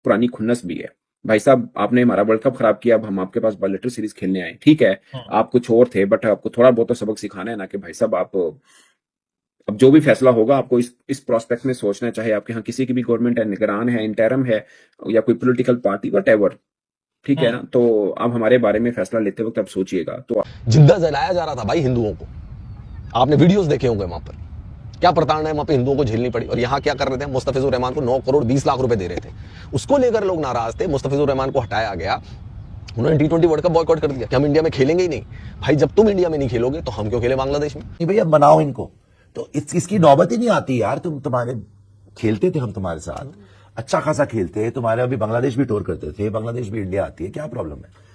पुरानी खुन्नस भी है। भाई साहब, आपने हमारा वर्ल्ड कप खराब किया, अब हम आपके पास बायोलेटरल सीरीज खेलने आए, ठीक है, आप कुछ और थे, बट आपको थोड़ा बहुत तो सबक सिखाना है ना, कि भाई साहब आप अब जो भी फैसला होगा आपको इस प्रोस्पेक्ट में सोचना, चाहे आपके यहाँ किसी की भी गवर्नमेंट है, निगरान है, इंटरम है, या कोई पॉलिटिकल पार्टी, वट एवर, ठीक है ना। तो आप हमारे बारे में फैसला लेते वक्त आप सोचिएगा। तो जिंदा जलाया जा रहा था भाई हिंदुओं को, आपने वीडियोस देखे होंगे वहां पर क्या प्रताड़ना है वहां पे हिंदुओं को झेलनी पड़ी। और यहाँ क्या कर रहे थे, मुस्तफिजुर रहमान को 9 करोड़ 20 लाख रुपए दे रहे थे, उसको लेकर लोग नाराज थे। मुस्तफिजुर रहमान को हटाया गया, उन्होंने T20 वर्ल्ड कप बॉयकॉट कर दिया कि हम इंडिया में खेलेंगे ही नहीं। भाई जब तुम इंडिया में नहीं खेलोगे तो हम क्यों खेले बांग्लादेश में। नहीं भैया बनाओ इनको, तो इसकी नौबत ही नहीं आती यार। तुम्हारे खेलते थे हम तुम्हारे साथ, अच्छा खासा खेलते, तुम्हारे अभी बांग्लादेश भी टूर करते थे, बांग्लादेश भी इंडिया आती है, क्या प्रॉब्लम है।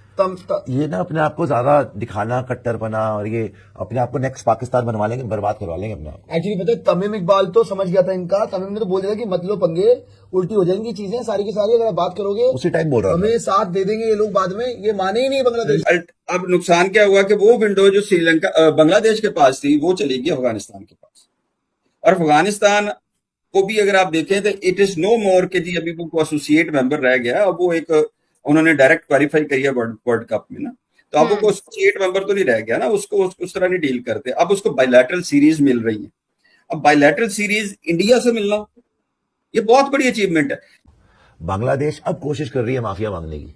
ये ना अपने आप को ज्यादा दिखाना, कट्टरपना, और ये अपने आप को नेक्स्ट पाकिस्तान बनवा लेंगे, बर्बाद करवा लेंगे अपने आप को। एक्चुअली पता है, तमीम इकबाल तो समझ गया था इनका। तमीम ने तो बोल दिया था कि मत लो पंगे, उल्टी हो जाएंगी चीजें सारी की सारी, अगर आप बात करोगे उसी टाइम बोल रहा हमें साथ दे देंगे ये लोग बाद में। ये माने ही नहीं बांग्लादेश। अब नुकसान क्या हुआ कि वो विंडो जो श्रीलंका बांग्लादेश के पास थी वो चली गई अफगानिस्तान के पास, और अफगानिस्तान को भी अगर आप देखें तो इट इज नो मोर के जी अभी वो एसोसिएट मेंबर रह गया। अब वो एक उन्होंने डायरेक्ट क्वालिफाई किया वर्ल्ड कप में ना, तो अब वो एसोसिएट मेंबर तो नहीं रह गया ना, उसको उस तरह नहीं डील करते। अब उसको बायलैटरल सीरीज मिल रही है। अब बायलैटरल सीरीज इंडिया से मिलना ये बहुत बड़ी अचीवमेंट है। बांग्लादेश अब कोशिश कर रही है माफिया मांगने की।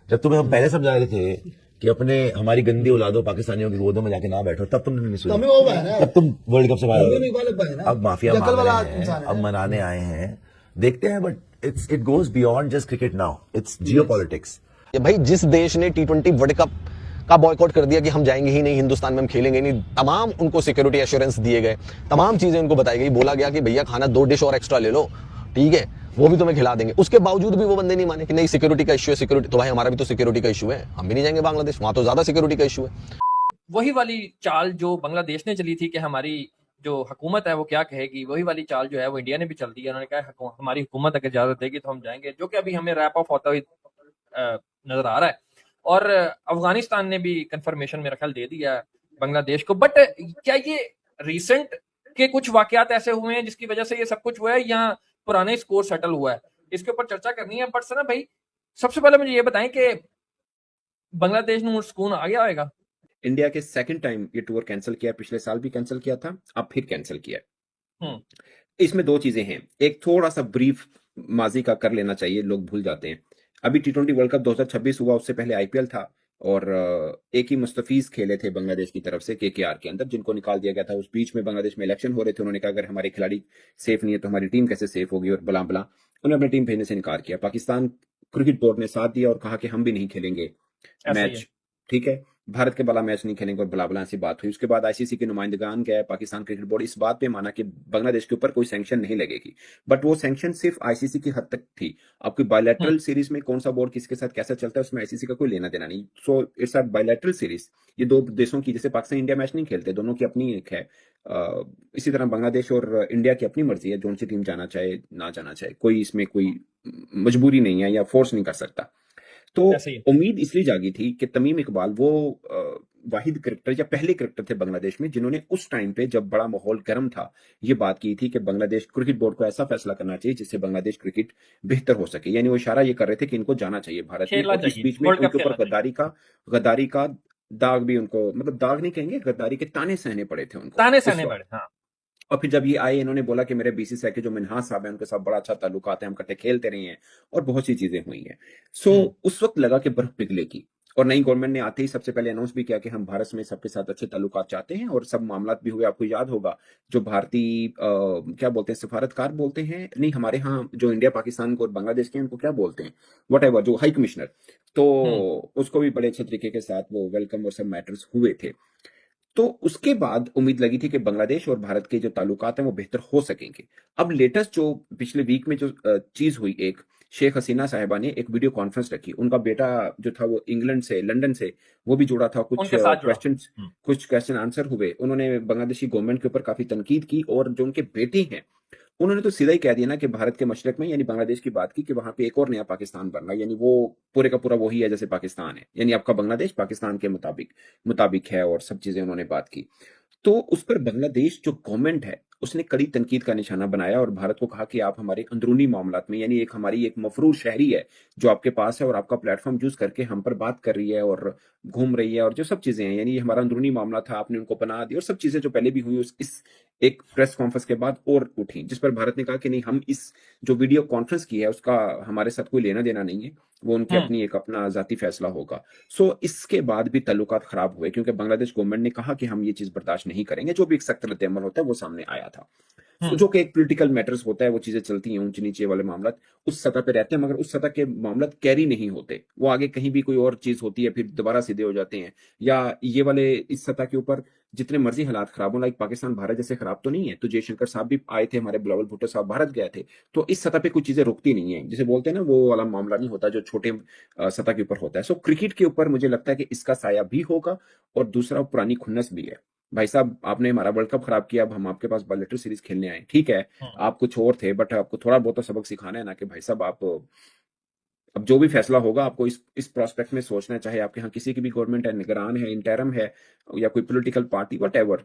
जब तुम्हें हम पहले समझा रहे थे कि अपने हमारी गंदी औलादों पाकिस्तानियों की गोदों में जाके ना बैठो, तब तुमने नहीं सुना, तब तुम वर्ल्ड कप से बाहर। अब माफिया मांग रहे हैं, अब मनाने आए हैं, देखते हैं। But it goes beyond just cricket now, it's geopolitics. भाई जिस देश ने T20 वर्ल्ड कप का बॉयकॉट कर दिया कि हम जाएंगे ही नहीं, हिंदुस्तान में हम खेलेंगे नहीं, तमाम उनको सिक्योरिटी एश्योरेंस दिए गए, तमाम चीजें उनको बताई गई, बोला गया कि भैया खाना 2 डिश और एक्स्ट्रा ले लो, ठीक है, वो भी तुम्हें खिला देंगे। उसके बावजूद भी वो बंदे नहीं माने कि नहीं सिक्योरिटी का इश्यू है। सिक्योरिटी तो भाई हमारा भी तो सिक्योरिटी का इश्यू है, हम भी नहीं जाएंगे बांग्लादेश, वहां तो ज्यादा सिक्योरिटी का इश्यू है। वही वाली चाल जो बांग्लादेश ने चली थी कि हमारी जो हुकूमत है वो क्या कहेगी, वही वाली चाल जो है वो इंडिया ने भी चल दी है। उन्होंने कहा हमारी हुकूमत अगर इजाजत देगी तो हम जाएंगे, जो कि अभी हमें रैप ऑफ होता हुआ नजर आ रहा है। और अफगानिस्तान ने भी कंफर्मेशन मेरा ख्याल दे दिया है बांग्लादेश को। बट क्या ये रिसेंट के कुछ वाकयात ऐसे हुए हैं जिसकी वजह से ये सब कुछ हुआ है, या पुराने स्कोर सेटल हुआ है, इसके ऊपर चर्चा करनी है। बट सर भाई सबसे पहले मुझे ये बताएं कि बांग्लादेश में सुकून आ गया होगा। इंडिया के सेकंड टाइम ये टूर कैंसिल किया, पिछले साल भी कैंसिल किया था, अब फिर कैंसिल किया। इसमें 2 चीजें हैं। एक थोड़ा सा ब्रीफ माजी का कर लेना चाहिए, लोग भूल जाते हैं। अभी T20 वर्ल्ड कप 2026 हुआ, उससे पहले IPL था, और एक ही मुस्तफीज खेले थे बांग्लादेश की तरफ से KKR के अंदर, जिनको निकाल दिया गया था। उस बीच में बांग्लादेश में इलेक्शन हो रहे थे, उन्होंने कहा अगर हमारे खिलाड़ी सेफ नहीं है तो हमारी टीम कैसे सेफ होगी, और बला बला उन्होंने अपनी टीम भेजने से इनकार किया। पाकिस्तान क्रिकेट बोर्ड ने साथ दिया और कहा कि हम भी नहीं खेलेंगे मैच, ठीक है, भारत के बला मैच नहीं खेलेंगे, और बला बला ऐसी बात हुई। उसके बाद ICC के नुमाइंदगान गए, पाकिस्तान क्रिकेट बोर्ड इस बात पे माना कि बांग्लादेश के ऊपर कोई सैंक्शन नहीं लगेगी, बट वो सैंक्शन सिर्फ ICC की हद तक थी। आपकी बायलैटरल सीरीज में कौन सा बोर्ड किसके साथ कैसा चलता है उसमें ICC का कोई लेना देना नहीं। So it's a bilateral series. ये 2 देशों की, जैसे पाकिस्तान इंडिया मैच नहीं खेलते, दोनों की अपनी एक है, इसी तरह बांग्लादेश और इंडिया की अपनी मर्जी है, जो सी टीम जाना चाहे ना जाना चाहे, कोई इसमें कोई मजबूरी नहीं है या फोर्स नहीं कर सकता। तो उम्मीद इसलिए जागी थी कि तमीम इकबाल वो वाहिद क्रिकेटर या पहले क्रिकेटर थे बांग्लादेश में जिन्होंने उस टाइम पे, जब बड़ा माहौल गर्म था, ये बात की थी कि बांग्लादेश क्रिकेट बोर्ड को ऐसा फैसला करना चाहिए जिससे बांग्लादेश क्रिकेट बेहतर हो सके। यानी वो इशारा ये कर रहे थे कि इनको जाना चाहिए भारत में। और इस बीच में उनके ऊपर गद्दारी का दाग भी, उनको मतलब दाग नहीं कहेंगे, गद्दारी के ताने सहने पड़े थे उनको, ताने सहने पड़े। हाँ। और फिर जब ये आए, इन्होंने बोला कि मेरे BCCI के जो मिन्हास साहब हैं उनके साथ बड़ा अच्छा ताल्लुकात है, हम इकट्ठे खेलते रहे हैं, और बहुत सी चीजें हुई हैं। सो उस वक्त लगा कि बर्फ पिघलेगी, और नई गवर्नमेंट ने आते ही सबसे पहले अनाउंस भी किया कि हम भारत में सबके साथ अच्छे ताल्लुकात चाहते हैं, और सब मामलात भी हुए। आपको याद होगा जो भारतीय क्या बोलते हैं, सफारतकार बोलते हैं, नहीं हमारे यहाँ जो इंडिया पाकिस्तान को और बांग्लादेश के उनको क्या बोलते हैं, वट एवर, जो हाई कमिश्नर, तो उसको भी बड़े अच्छे तरीके के साथ वो वेलकम और सब मैटर्स हुए थे। तो उसके बाद उम्मीद लगी थी कि बांग्लादेश और भारत के जो ताल्लुकात हैं वो बेहतर हो सकेंगे। अब लेटेस्ट जो पिछले वीक में जो चीज हुई, एक शेख हसीना साहिबा ने एक वीडियो कॉन्फ्रेंस रखी, उनका बेटा जो था वो इंग्लैंड से, लंदन से, वो भी जुड़ा था, कुछ क्वेश्चन आंसर हुए। उन्होंने बांग्लादेशी गवर्नमेंट के ऊपर काफी तनकीद की, और जो उनके बेटे हैं उन्होंने तो सीधा ही कह दिया ना कि भारत के मशरक में, यानी बांग्लादेश की बात की, कि वहां पे एक और नया पाकिस्तान बन रहा है, यानी वो पूरे का पूरा वही है जैसे पाकिस्तान है, यानी आपका बांग्लादेश पाकिस्तान के मुताबिक है, और सब चीजें उन्होंने बात की। तो उस पर बांग्लादेश जो गवर्नमेंट है उसने कड़ी तनकीद का निशाना बनाया और भारत को कहा कि आप हमारे अंदरूनी मामलात में, यानी एक हमारी एक मफरूर शहरी है जो आपके पास है और आपका प्लेटफॉर्म यूज करके हम पर बात कर रही है और घूम रही है और जो सब चीजें हैं, यानी ये हमारा अंदरूनी मामला था, आपने उनको पनाह दी और सब चीजें जो पहले भी हुई इस एक प्रेस कॉन्फ्रेंस के बाद और उठी, जिस पर भारत ने कहा कि नहीं, हम इस जो वीडियो कॉन्फ्रेंस की है उसका हमारे साथ कोई लेना देना नहीं है, वो उनकी अपनी एक अपना जाती फैसला होगा। सो इसके बाद भी ताल्लुकात खराब हुए क्योंकि बांग्लादेश गवर्नमेंट ने कहा कि हम ये चीज बर्दाश्त नहीं करेंगे, जो भी एक सख्त रद्द-ए-अमल होता है वो सामने आया था। सो जो कि एक पॉलिटिकल मैटर्स होता है, वो चीजें चलती हैं, ऊंच नीचे वाले मामला उस सतह पे रहते हैं, मगर उस सतह के मामला कैरी नहीं होते, वो आगे कहीं भी कोई और चीज होती है फिर दोबारा सीधे हो जाते हैं। या ये वाले इस सतह के ऊपर जितने मर्जी हालात खराब हो, लाइक पाकिस्तान भारत जैसे खराब तो नहीं है, तो जयशंकर साहब भी आए थे, हमारे बिलावल भुट्टो साहब भारत गए थे, तो इस सतह पे कुछ चीजें रुकती नहीं है, जिसे बोलते हैं ना, वो वाला मामला नहीं होता जो छोटे सतह के ऊपर होता है। सो क्रिकेट के ऊपर मुझे लगता है कि इसका साया भी होगा और दूसरा पुरानी खुन्नस भी है। भाई साहब, आपने हमारा वर्ल्ड कप खराब किया, अब हम आपके पास बायलैटरल सीरीज खेलने आए, ठीक है, आप कुछ और थे, बट आपको थोड़ा बहुत तो सबक सिखाना है ना, कि भाई साहब आप अब जो भी फैसला होगा आपको इस प्रोस्पेक्ट में सोचना है, चाहे आपके यहाँ किसी की भी गवर्नमेंट है, निगरान है, इंटरम है, या कोई पॉलिटिकल पार्टी, वट एवर,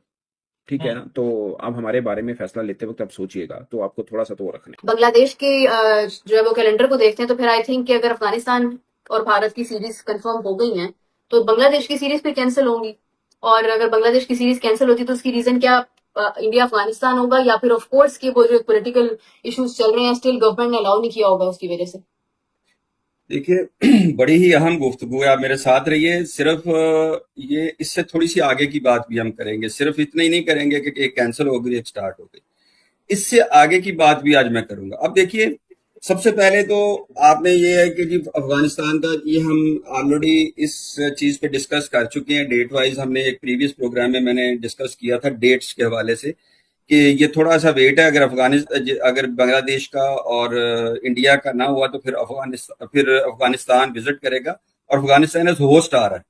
ठीक है ना, तो आप हमारे बारे में फैसला लेते वक्त आप सोचिएगा, तो आपको थोड़ा सा तो वो रखना है। बांग्लादेश के जो है वो कैलेंडर को देखते हैं तो फिर आई थिंक कि अगर अफगानिस्तान और भारत की सीरीज कंफर्म हो गई हैं तो बांग्लादेश की सीरीज फिर कैंसिल होंगी, और अगर बांग्लादेश की सीरीज कैंसिल होती तो उसकी रीजन क्या इंडिया अफगानिस्तान होगा, या फिर ऑफ कोर्स कि वो जो पॉलिटिकल इश्यूज चल रहे हैं स्टिल गवर्नमेंट ने अलाउ नहीं किया होगा उसकी वजह से। देखिए, बड़ी ही अहम गुफ्तगू है, आप मेरे साथ रहिए। सिर्फ ये इससे थोड़ी सी आगे की बात भी हम करेंगे, सिर्फ इतना ही नहीं करेंगे कि एक कैंसिल हो गई एक स्टार्ट हो गई, इससे आगे की बात भी आज मैं करूंगा। अब देखिए, सबसे पहले तो आपने ये है कि जी अफगानिस्तान का ये हम ऑलरेडी इस चीज पे डिस्कस कर चुके हैं, डेट वाइज हमने एक प्रीवियस प्रोग्राम में मैंने डिस्कस किया था डेट्स के हवाले से, कि ये थोड़ा सा वेट है, अगर बांग्लादेश का और इंडिया का ना हुआ तो फिर अफगानिस्तान विजिट करेगा, और अफगानिस्तान एज होस्ट आ रहा है,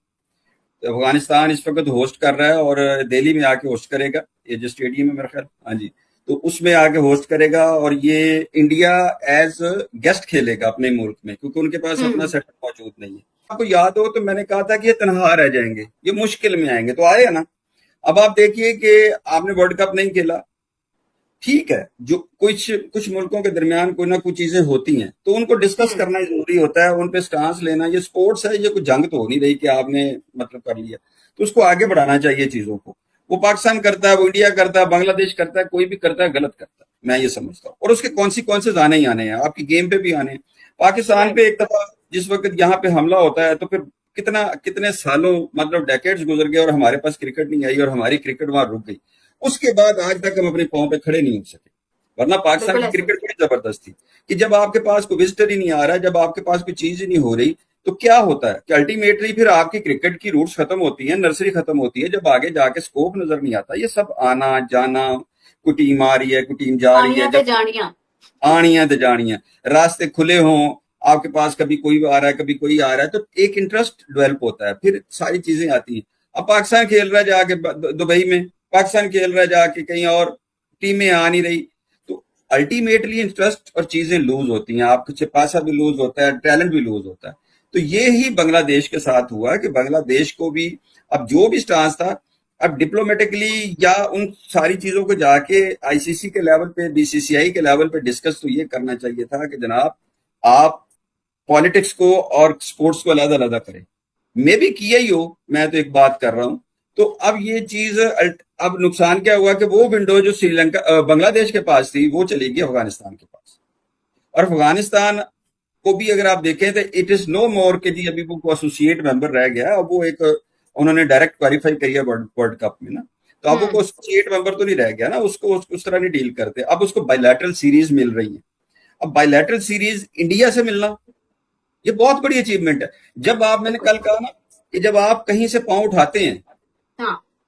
तो अफगानिस्तान इस वक्त होस्ट कर रहा है और दिल्ली में आके होस्ट करेगा, ये जो स्टेडियम है मेरा ख्याल, हाँ जी, तो उसमें आके होस्ट करेगा, और ये इंडिया एज गेस्ट खेलेगा अपने मुल्क में, क्योंकि उनके पास अपना सेटअप मौजूद नहीं है। आपको याद हो तो मैंने कहा था कि ये तनहा रह जाएंगे, ये मुश्किल में आएंगे, तो आए ना। अब आप देखिए कि आपने वर्ल्ड कप नहीं खेला, ठीक है, जो कुछ मुल्कों के दरमियान कोई ना कुछ चीजें होती हैं तो उनको डिस्कस करना जरूरी होता है, उन पे स्टांस लेना, ये स्पोर्ट्स है, ये कोई जंग तो हो नहीं रही कि आपने मतलब कर लिया, तो उसको आगे बढ़ाना चाहिए चीजों को। वो पाकिस्तान करता है, वो इंडिया करता है, बांग्लादेश करता है, कोई भी करता है गलत करता है, मैं ये समझता हूँ, और उसके कॉन्सिक्वेंसेज आने ही आने हैं, आपकी गेम पे भी आने हैं। पाकिस्तान पे एक दफा जिस वक्त यहाँ पे हमला होता है तो फिर कितने सालों मतलब डेकेड्स गुजर गए और हमारे पास क्रिकेट नहीं आई और हमारी क्रिकेट वहां रुक गई, उसके बाद आज तक हम अपने पांव पे खड़े नहीं हो सके। वरना पाकिस्तान की क्रिकेट बड़ी जबरदस्त थी कि जब आपके पास कोई विजिटर ही नहीं आ रहा है, जब आपके पास कोई चीज ही नहीं हो रही, तो क्या होता है कि अल्टीमेटली फिर आपकी क्रिकेट की रूट्स खत्म होती हैं, नर्सरी खत्म होती है, जब आगे जाके स्कोप नजर नहीं आता। ये सब आना जाना, कोई टीम आ रही है, कोई टीम जा रही है, आनियां तो जानियां, रास्ते खुले हों, आपके पास कभी कोई आ रहा है कभी कोई आ रहा है, तो एक इंटरेस्ट डेवलप होता है, फिर सारी चीजें आती हैं। अब पाकिस्तान खेल रहा है जाके दुबई में, पाकिस्तान खेल रहा है जाके कहीं और, टीमें आ नहीं रही, तो अल्टीमेटली इंटरेस्ट और चीजें लूज होती हैं, आपके पैसा भी लूज होता है, टैलेंट भी लूज होता है। तो ये ही बांग्लादेश के साथ हुआ कि बांग्लादेश को भी अब जो भी स्टांस था, अब डिप्लोमेटिकली या उन सारी चीजों को जाके आईसीसी के लेवल पे, बीसीसीआई के लेवल पे डिस्कस तो ये करना चाहिए था कि जनाब आप पॉलिटिक्स को और स्पोर्ट्स को अलग अलग करें। मे भी किया ही हो, मैं तो एक बात कर रहा हूं। तो अब ये चीज, अब नुकसान क्या हुआ कि वो विंडो जो श्रीलंका बांग्लादेश के पास थी वो चली गई अफगानिस्तान के पास, और अफगानिस्तान को भी अगर आप देखें तो इट इज नो मोर के जी अभी वो एसोसिएट मेंबर रह गया, अब वो एक उन्होंने डायरेक्ट क्वालिफाई किया वर्ल्ड कप में ना, तो अब वो एसोसिएट मेंबर तो नहीं रह गया ना, उसको उस तरह नहीं डील करते। अब उसको बायलैटरल सीरीज मिल रही है। अब बायलैटरल सीरीज इंडिया से मिलना ये बहुत बड़ी अचीवमेंट है। जब आप, मैंने कल कहा ना कि जब आप कहीं से पांव उठाते हैं,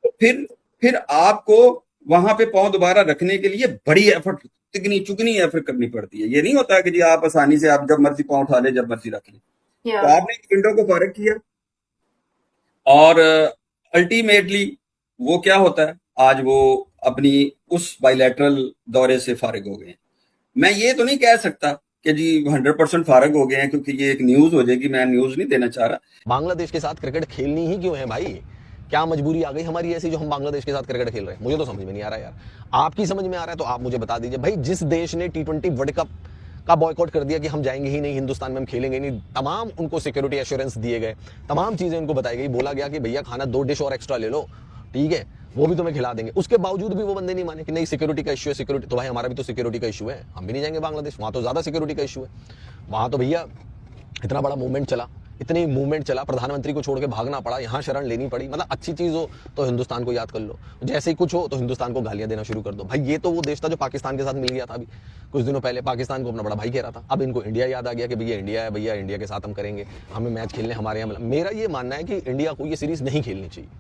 तो फिर आपको वहां पे पांव दोबारा रखने के लिए बड़ी एफर्ट, तिगनी चुगनी एफर्ट करनी पड़ती है। ये नहीं होता कि जी आप आसानी से आप जब मर्जी पांव उठा ले, जब मर्जी रख ले। तो आपने विंडो को फारिग किया और अल्टीमेटली वो क्या होता है, आज वो अपनी उस बायलैटरल दौरे से फारिग हो गए। मैं ये तो नहीं कह सकता कि जी 100% फारिग हो गए हैं, क्योंकि ये एक न्यूज हो जाएगी, मैं न्यूज नहीं देना चाह रहा। बांग्लादेश के साथ क्रिकेट खेलनी ही क्यों है भाई? क्या मजबूरी आ गई हमारी ऐसी जो हम बांग्लादेश के साथ क्रिकेट खेल रहे हैं? मुझे तो समझ में नहीं आ रहा यार। आपकी समझ में आ रहा है तो आप मुझे बता दीजिए भाई। जिस देश ने T20 वर्ल्ड कप का बॉयकॉट कर दिया कि हम जाएंगे ही नहीं, हिंदुस्तान में हम खेलेंगे नहीं, तमाम उनको सिक्योरिटी एश्योरेंस दिए गए, तमाम चीजें उनको बताई गई, बोला गया कि भैया खाना 2 डिश और एक्स्ट्रा ले लो, ठीक है, वो भी तुम्हें खिला देंगे। उसके बावजूद भी वो बंदे नहीं माने कि नहीं सिक्योरिटी का इश्यू है। सिक्योरिटी तो भाई हमारा भी तो सिक्योरिटी का इश्यू है, हम भी नहीं जाएंगे बांग्लादेश, वहां तो ज्यादा सिक्योरिटी का इश्यू है। वहां तो भैया इतना बड़ा मूवमेंट चला, इतनी मूवमेंट चला, प्रधानमंत्री को छोड़ के भागना पड़ा, यहाँ शरण लेनी पड़ी। मतलब अच्छी चीज हो तो हिंदुस्तान को याद कर लो, जैसे ही कुछ हो तो हिंदुस्तान को गालियां देना शुरू कर दो। भाई ये तो वो देश था जो पाकिस्तान के साथ मिल गया था अभी कुछ दिनों पहले, पाकिस्तान को अपना बड़ा भाई कह रहा था। अब इनको इंडिया याद आ गया कि भैया इंडिया है, भैया इंडिया के साथ हम करेंगे, हमें मैच खेलने हमारे यहाँ। मेरा ये मानना है कि इंडिया को ये सीरीज नहीं खेलनी चाहिए।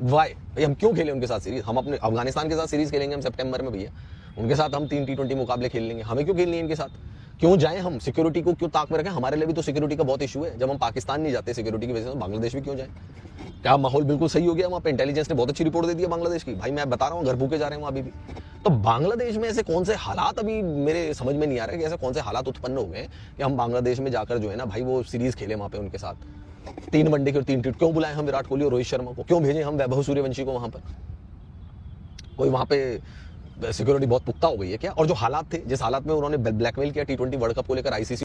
वाई भाई हम क्यों खेलें उनके साथ सीरीज? हम अपने अफगानिस्तान के साथ सीरीज खेलेंगे हम सितंबर में भैया, उनके साथ हम 3 T20 मुकाबले खेल लेंगे, हमें क्यों खेलनी है इनके साथ? क्यों जाएं हम? सिक्योरिटी को क्यों ताक में रखें? हमारे लिए भी तो सिक्योरिटी का बहुत इशू है। जब हम पाकिस्तान नहीं जाते सिक्योरिटी की वजह से, तो बांग्लादेश भी क्यों जाए? क्या माहौल बिल्कुल सही हो गया वहाँ पे? इंटेलिजेंस ने बहुत अच्छी रिपोर्ट दे दी है बांग्लादेश की। भाई मैं बता रहा हूँ घर भूखे जा रहे हैं वहाँ अभी भी। तो बांग्लादेश में ऐसे कौन से हालात अभी मेरे समझ में नहीं आ रहे कि ऐसे कौन से हालात उत्पन्न हो गए कि हम बांग्लादेश में जाकर जो है ना भाई वो सीरीज खेले वहाँ पे उनके साथ 3 वनडे की और 3 टी। क्यों बुलाए हम विराट कोहली और रोहित शर्मा को? क्यों भेजें हम वैभव सूर्यवंशी को वहां पर? कोई वहां पे सिक्योरिटी बहुत पुख्ता हो गई है क्या? और जो हालात थे, जिस हालात में उन्होंने ब्लैकमेल किया T20 वर्ल्ड कप को लेकर आईसीसी